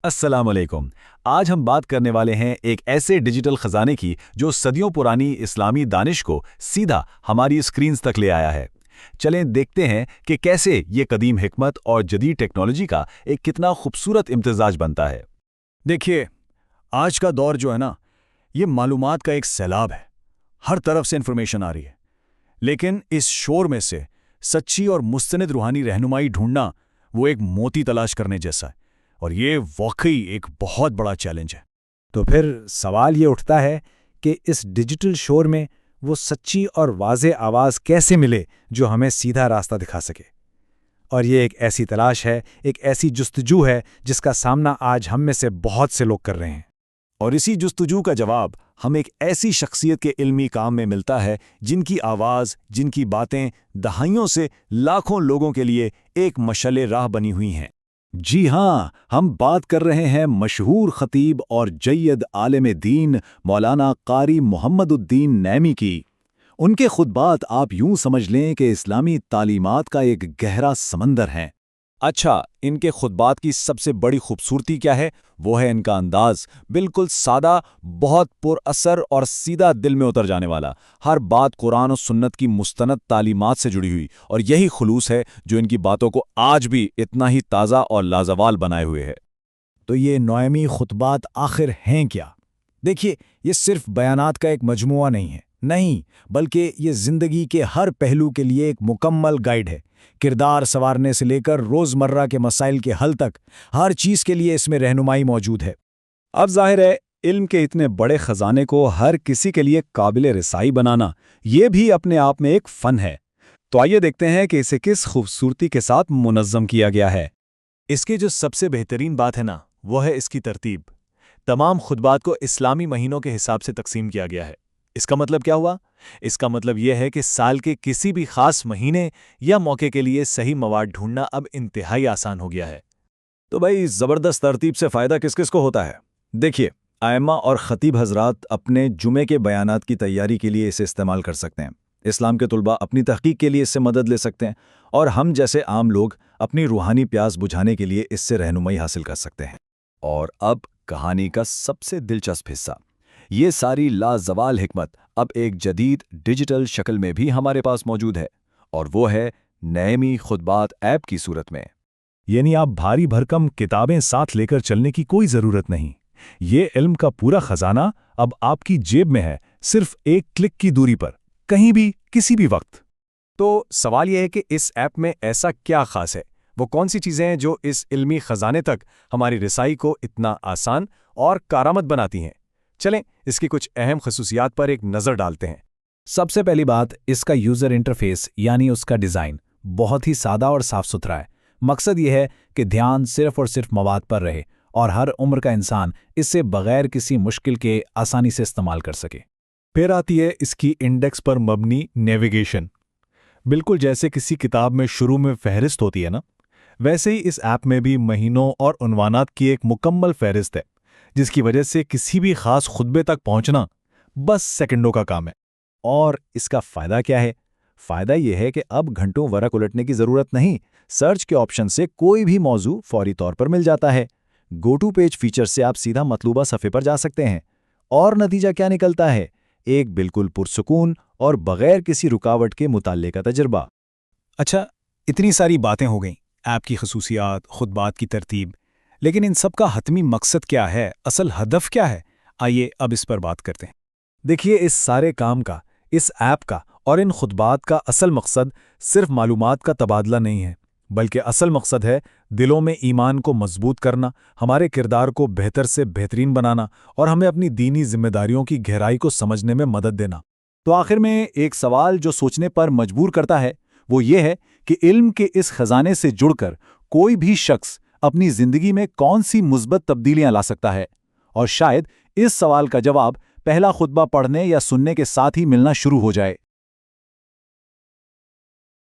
السلام علیکم۔ آج ہم بات کرنے والے ہیں ایک ایسے ڈیجیٹل خزانے کی جو صدیوں پرانی اسلامی دانش کو سیدھا ہماری اسکرینز تک لے آیا ہے۔ چلیں دیکھتے ہیں کہ کیسے یہ قدیم حکمت اور جدید ٹیکنالوجی کا ایک کتنا خوبصورت امتزاج بنتا ہے۔ دیکھیے، آج کا دور جو ہے نا، یہ معلومات کا ایک سیلاب ہے۔ ہر طرف سے انفارمیشن آ رہی ہے، لیکن اس شور میں سے سچی اور مستند روحانی رہنمائی ڈھونڈنا وہ ایک موتی تلاش کرنے جیسا ہے، اور یہ واقعی ایک بہت بڑا چیلنج ہے۔ تو پھر سوال یہ اٹھتا ہے کہ اس ڈیجیٹل شور میں وہ سچی اور واضح آواز کیسے ملے جو ہمیں سیدھا راستہ دکھا سکے؟ اور یہ ایک ایسی تلاش ہے، ایک ایسی جستجو ہے جس کا سامنا آج ہم میں سے بہت سے لوگ کر رہے ہیں۔ اور اسی جستجو کا جواب ہمیں ایک ایسی شخصیت کے علمی کام میں ملتا ہے جن کی آواز، جن کی باتیں دہائیوں سے لاکھوں لوگوں کے لیے ایک مشعل راہ بنی ہوئی ہیں۔ جی ہاں، ہم بات کر رہے ہیں مشہور خطیب اور جید عالم دین مولانا قاری محمد الدین نیمی کی۔ ان کے خطبات آپ یوں سمجھ لیں کہ اسلامی تعلیمات کا ایک گہرا سمندر ہیں۔ اچھا، ان کے خطبات کی سب سے بڑی خوبصورتی کیا ہے؟ وہ ہے ان کا انداز، بالکل سادہ، بہت پر اثر اور سیدھا دل میں اتر جانے والا۔ ہر بات قرآن و سنت کی مستند تعلیمات سے جڑی ہوئی، اور یہی خلوص ہے جو ان کی باتوں کو آج بھی اتنا ہی تازہ اور لازوال بنائے ہوئے ہے۔ تو یہ نوئمی خطبات آخر ہیں کیا؟ دیکھیے، یہ صرف بیانات کا ایک مجموعہ نہیں، بلکہ یہ زندگی کے ہر پہلو کے لیے ایک مکمل گائیڈ ہے۔ کردار سنوارنے سے لے کر روزمرہ کے مسائل کے حل تک ہر چیز کے لیے اس میں رہنمائی موجود ہے۔ اب ظاہر ہے، علم کے اتنے بڑے خزانے کو ہر کسی کے لیے قابل رسائی بنانا یہ بھی اپنے آپ میں ایک فن ہے۔ تو آئیے دیکھتے ہیں کہ اسے کس خوبصورتی کے ساتھ منظم کیا گیا ہے۔ اس کے جو سب سے بہترین بات ہے نا، وہ ہے اس کی ترتیب۔ تمام خطبات کو اسلامی مہینوں کے حساب سے تقسیم کیا گیا ہے۔ اس کا مطلب کیا ہوا؟ اس کا مطلب یہ ہے کہ سال کے کسی بھی خاص مہینے یا موقع کے لیے صحیح مواد ڈھونڈنا اب انتہائی آسان ہو گیا ہے۔ تو بھائی، زبردست ترتیب سے فائدہ کس کس کو ہوتا ہے؟ دیکھیے، ائمہ اور خطیب حضرات اپنے جمعے کے بیانات کی تیاری کے لیے اسے استعمال کر سکتے ہیں۔ اسلام کے طلباء اپنی تحقیق کے لیے اس سے مدد لے سکتے ہیں، اور ہم جیسے عام لوگ اپنی روحانی پیاس بجھانے کے لیے اس سے رہنمائی حاصل کر سکتے ہیں۔ اور اب کہانی کا سب سے دلچسپ حصہ، یہ ساری لازوال حکمت اب ایک جدید ڈیجیٹل شکل میں بھی ہمارے پاس موجود ہے، اور وہ ہے نیمی خطبات ایپ کی صورت میں۔ یعنی آپ بھاری بھرکم کتابیں ساتھ لے کر چلنے کی کوئی ضرورت نہیں۔ یہ علم کا پورا خزانہ اب آپ کی جیب میں ہے، صرف ایک کلک کی دوری پر، کہیں بھی کسی بھی وقت۔ تو سوال یہ ہے کہ اس ایپ میں ایسا کیا خاص ہے؟ وہ کون سی چیزیں ہیں جو اس علمی خزانے تک ہماری رسائی کو اتنا آسان اور کارآمد بناتی ہیں؟ چلیں اس کی کچھ اہم خصوصیات پر ایک نظر ڈالتے ہیں۔ سب سے پہلی بات، اس کا یوزر انٹرفیس یعنی اس کا ڈیزائن بہت ہی سادہ اور صاف ستھرا ہے۔ مقصد یہ ہے کہ دھیان صرف اور صرف مواد پر رہے، اور ہر عمر کا انسان اس سے بغیر کسی مشکل کے آسانی سے استعمال کر سکے۔ پھر آتی ہے اس کی انڈیکس پر مبنی نیویگیشن۔ بالکل جیسے کسی کتاب میں شروع میں فہرست ہوتی ہے نا، ویسے ہی اس ایپ میں بھی مہینوں اور عنوانات کی ایک مکمل فہرست ہے، جس کی وجہ سے کسی بھی خاص خطبے تک پہنچنا بس سیکنڈوں کا کام ہے۔ اور اس کا فائدہ کیا ہے؟ فائدہ یہ ہے کہ اب گھنٹوں ورق الٹنے کی ضرورت نہیں۔ سرچ کے آپشن سے کوئی بھی موضوع فوری طور پر مل جاتا ہے۔ گو ٹو پیج فیچر سے آپ سیدھا مطلوبہ صفحے پر جا سکتے ہیں، اور نتیجہ کیا نکلتا ہے؟ ایک بالکل پرسکون اور بغیر کسی رکاوٹ کے مطالعے کا تجربہ۔ اچھا، اتنی ساری باتیں ہو گئیں، ایپ کی خصوصیات، خطبات کی ترتیب، لیکن ان سب کا حتمی مقصد کیا ہے؟ اصل ہدف کیا ہے؟ آئیے اب اس پر بات کرتے ہیں۔ دیکھیے، اس سارے کام کا، اس ایپ کا اور ان خطبات کا اصل مقصد صرف معلومات کا تبادلہ نہیں ہے، بلکہ اصل مقصد ہے دلوں میں ایمان کو مضبوط کرنا، ہمارے کردار کو بہتر سے بہترین بنانا، اور ہمیں اپنی دینی ذمہ داریوں کی گہرائی کو سمجھنے میں مدد دینا۔ تو آخر میں ایک سوال جو سوچنے پر مجبور کرتا ہے، وہ یہ ہے کہ علم کے اس خزانے سے جڑ کر کوئی بھی شخص اپنی زندگی میں کون سی مثبت تبدیلیاں لا سکتا ہے؟ اور شاید اس سوال کا جواب پہلا خطبہ پڑھنے یا سننے کے ساتھ ہی ملنا شروع ہو جائے۔